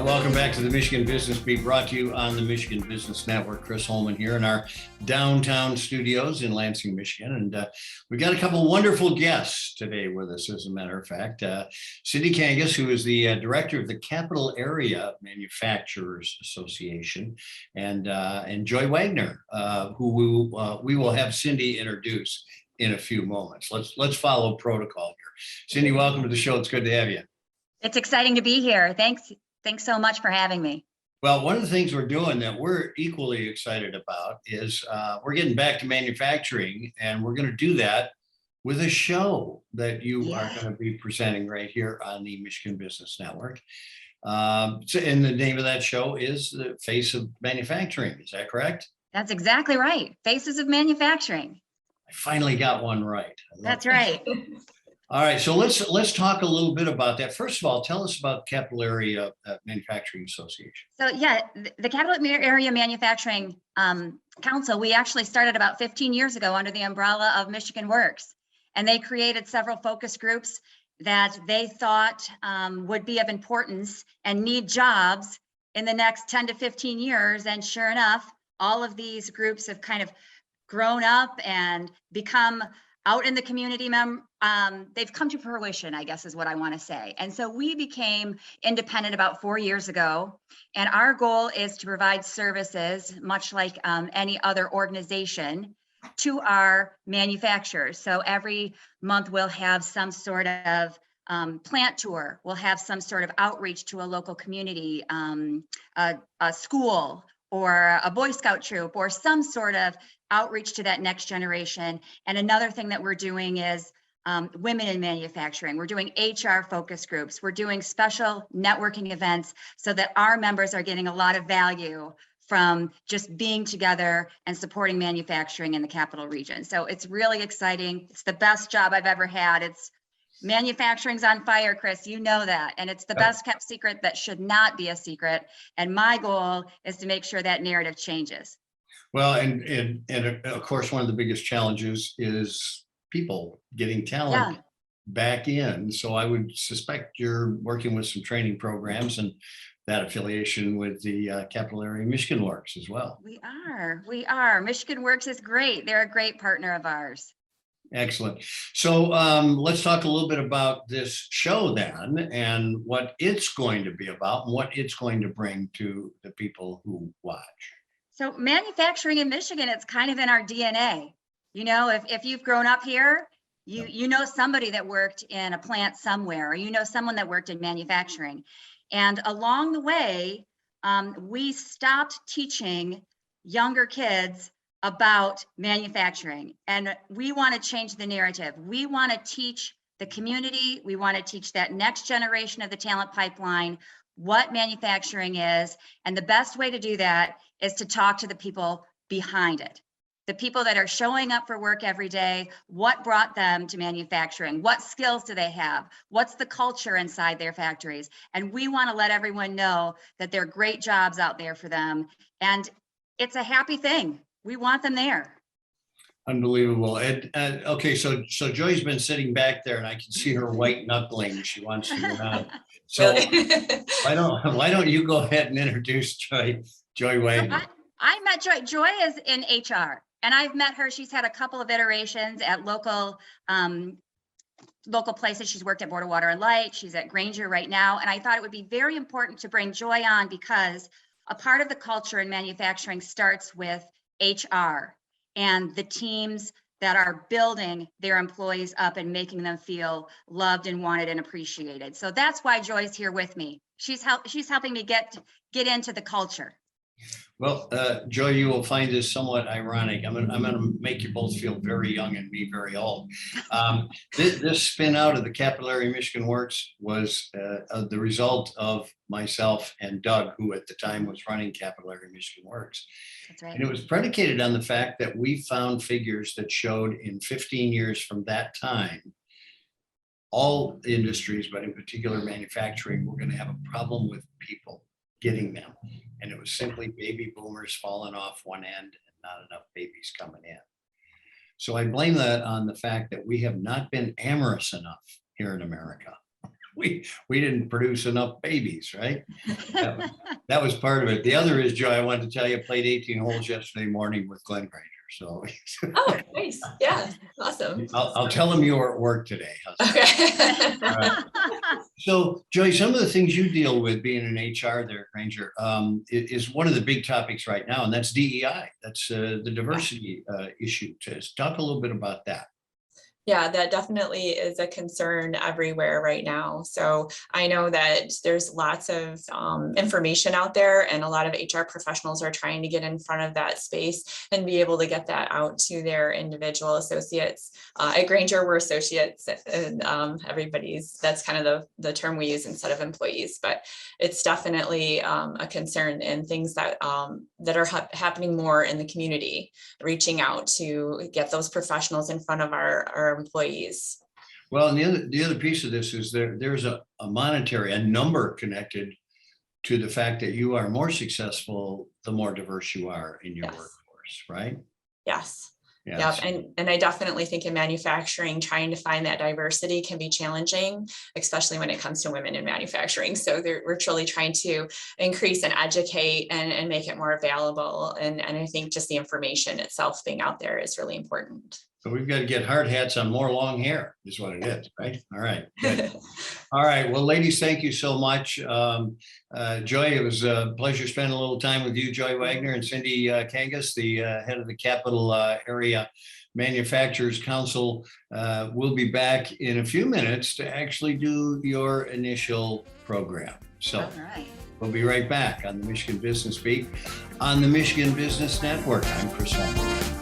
Welcome back to the Michigan Business Beat, brought to you on the Michigan Business Network. Chris Holman here in our downtown studios in Lansing, Michigan. And we've got a couple of wonderful guests today with us, as a matter of fact. Cindy Kangas, who is the director of the Capital Area Manufacturers Association, and Joy Wagner, who we will have Cindy introduce in a few moments. Let's follow protocol here. Cindy, welcome to the show. It's good to have you. It's exciting to be here. Thanks so much for having me. Well, one of the things we're doing that we're equally excited about is we're getting back to manufacturing, and we're going to do that with a show that you are going to be presenting right here on the Michigan Business Network. And the name of that show is The Face of Manufacturing. Is that correct? That's exactly right. Faces of Manufacturing. I finally got one right. That's right. All right, so let's talk a little bit about that. First of all, tell us about Capital Area Manufacturing Association. So yeah, the Capital Area Manufacturing Council, we actually started about 15 years ago under the umbrella of Michigan Works. And they created several focus groups that they thought would be of importance and need jobs in the next 10 to 15 years. And sure enough, all of these groups have kind of grown up and become out in the community. They've come to fruition, I guess is what I want to say. And so we became independent about 4 years ago. And our goal is to provide services, much like any other organization, to our manufacturers. So every month we'll have some sort of plant tour. We'll have some sort of outreach to a local community, a school, or a Boy Scout troop, or some sort of outreach to that next generation. And another thing that we're doing is women in manufacturing. We're doing HR focus groups. We're doing special networking events so that our members are getting a lot of value from just being together and supporting manufacturing in the capital region. So it's really exciting. It's the best job I've ever had. Manufacturing's on fire, Chris, you know that. And it's the best kept secret that should not be a secret. And my goal is to make sure that narrative changes. Well, and of course, one of the biggest challenges is people getting talent back in. So I would suspect you're working with some training programs and that affiliation with the Capital Area Michigan Works as well. We are. Michigan Works is great. They're a great partner of ours. Excellent. So let's talk a little bit about this show then, and what it's going to be about and what it's going to bring to the people who watch. So manufacturing in Michigan, it's kind of in our DNA. You know, if you've grown up here, you know somebody that worked in a plant somewhere, or you know someone that worked in manufacturing. And along the way, we stopped teaching younger kids about manufacturing. And we want to change the narrative. We want to teach the community. We want to teach that next generation of the talent pipeline what manufacturing is. And the best way to do that is to talk to the people behind it. The people that are showing up for work every day, what brought them to manufacturing? What skills do they have? What's the culture inside their factories? And we want to let everyone know that there are great jobs out there for them. And it's a happy thing. We want them there. Unbelievable. And okay, so Joy's been sitting back there, and I can see her white knuckling. She wants to get on. So why don't you go ahead and introduce Joy Wagner? I met Joy. Joy is in HR, and I've met her. She's had a couple of iterations at local places. She's worked at Board of Water and Light. She's at Granger right now. And I thought it would be very important to bring Joy on because a part of the culture in manufacturing starts with HR and the teams that are building their employees up and making them feel loved and wanted and appreciated. So that's why Joy's here with me. She's helping me get into the culture. Well, Joy, you will find this somewhat ironic. I'm going to make you both feel very young and me very old. This spin out of the Capital Area Michigan Works was the result of myself and Doug, who at the time was running Capital Area Michigan Works. That's right. And it was predicated on the fact that we found figures that showed in 15 years from that time, all industries, but in particular manufacturing, we're going to have a problem with people getting them. And it was simply baby boomers falling off one end and not enough babies coming in. So I blame that on the fact that we have not been amorous enough here in America. we didn't produce enough babies, right? That was part of it. The other is, Joy, I wanted to tell you, I played 18 holes yesterday morning with Glenn Granger. So Oh, nice. Yeah, awesome. I'll tell him you were at work today. Okay. All right. So, Joy, some of the things you deal with being in HR there at Granger is one of the big topics right now, and that's DEI. That's the diversity issue. Just talk a little bit about that. Yeah, that definitely is a concern everywhere right now. So I know that there's lots of information out there, and a lot of HR professionals are trying to get in front of that space and be able to get that out to their individual associates. At Granger, we're associates, and that's kind of the term we use instead of employees, but it's definitely a concern, and things that are happening more in the community, reaching out to get those professionals in front of our employees. Well, and the other piece of this is there's a number connected to the fact that you are more successful the more diverse you are in your Yes. workforce, right? Yes. Yeah. Yep. And I definitely think in manufacturing, trying to find that diversity can be challenging, especially when it comes to women in manufacturing. So we're truly trying to increase and educate and make it more available. And I think just the information itself being out there is really important. So we've got to get hard hats on more long hair is what it is, right? All right. Good. All right. Well, ladies, thank you so much. Joy, it was a pleasure spending a little time with you, Joy Wagner, and Cindy Kangas, the head of the Capital Area Manufacturers Council. We'll be back in a few minutes to actually do your initial program. So All right. we'll be right back on the Michigan Business Beat on the Michigan Business Network. I'm Chris Holman.